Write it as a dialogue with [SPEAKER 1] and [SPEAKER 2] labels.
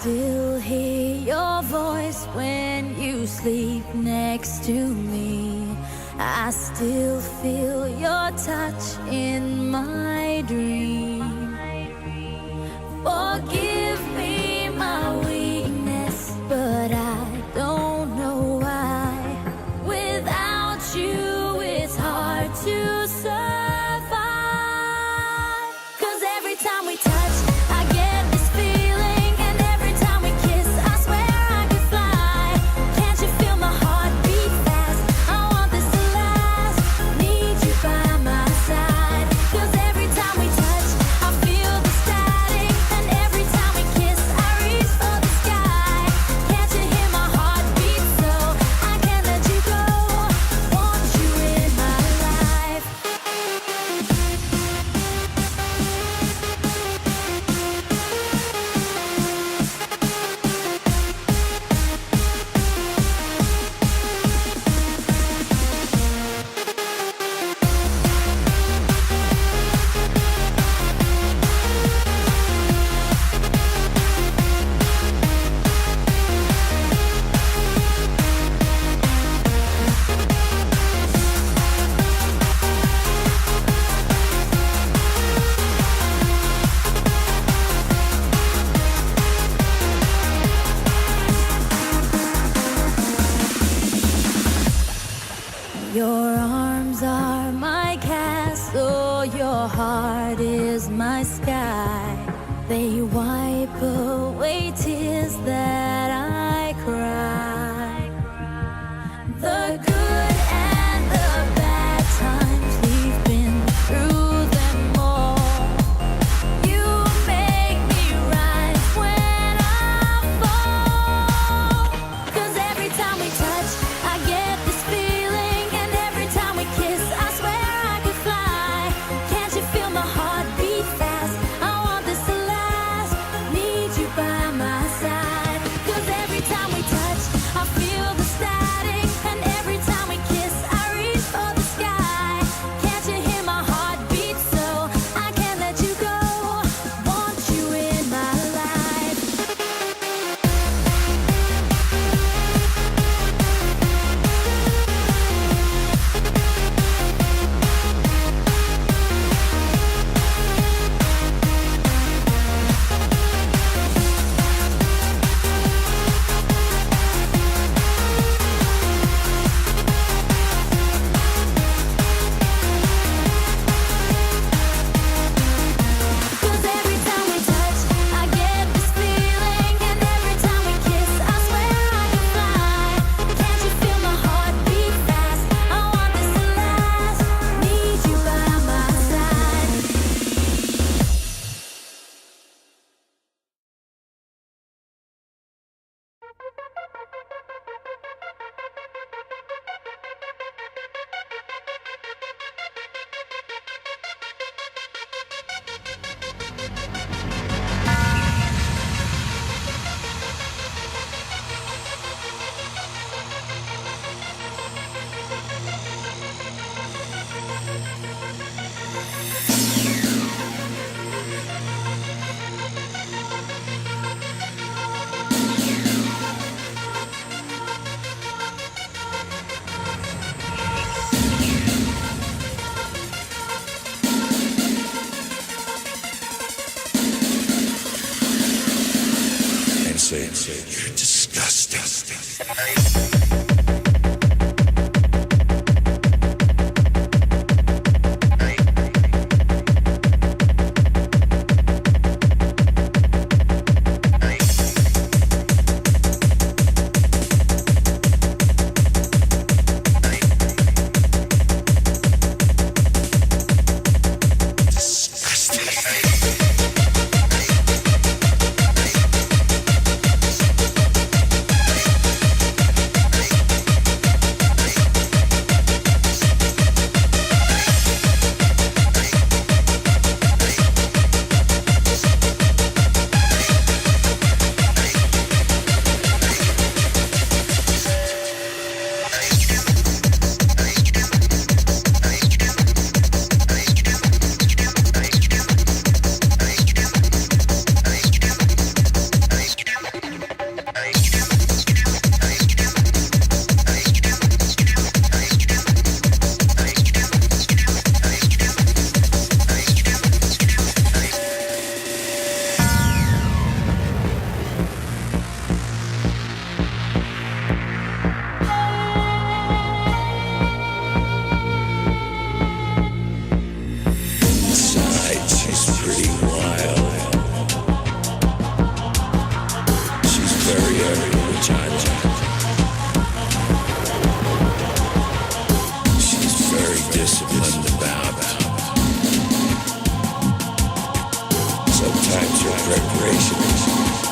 [SPEAKER 1] still hear your voice when you sleep next to me. I still feel your touch in my dream. Forgive me my weakness, but I don't know why. Without you, it's hard to survive. 'Cause every time we touch, I get this feeling, and every time we kiss, I swear I could fly. Can't you feel my heart beat fast? I want this to last. Need you by my side. 'Cause every time we touch, I feel the static, and every time we kiss, I reach for the sky. Can't you hear my heart beat so I can't let you go? Want you in my life. Your arms are my castle, your heart is my sky. They wipe away tears that I cry. The good and the bad times, we've been through them all. You make me rise when I fall. 'Cause every time we touch, I get this feeling, and every time we kiss, I swear I could fly. Can't you feel my heart beat fast? I want this to last. Need you by my side. 'Cause every time we touch, I feel the static, and every time we kiss, I reach for the sky. Can't you hear my heart beat so I can't let you go? Want you in my life. Cause every time we touch, I get this feeling, and every time we kiss, I swear I could fly. Can't you feel my heart beat fast? I want this to last. Need you by my side.
[SPEAKER 2] And say, you're disgusting. Times your preparation.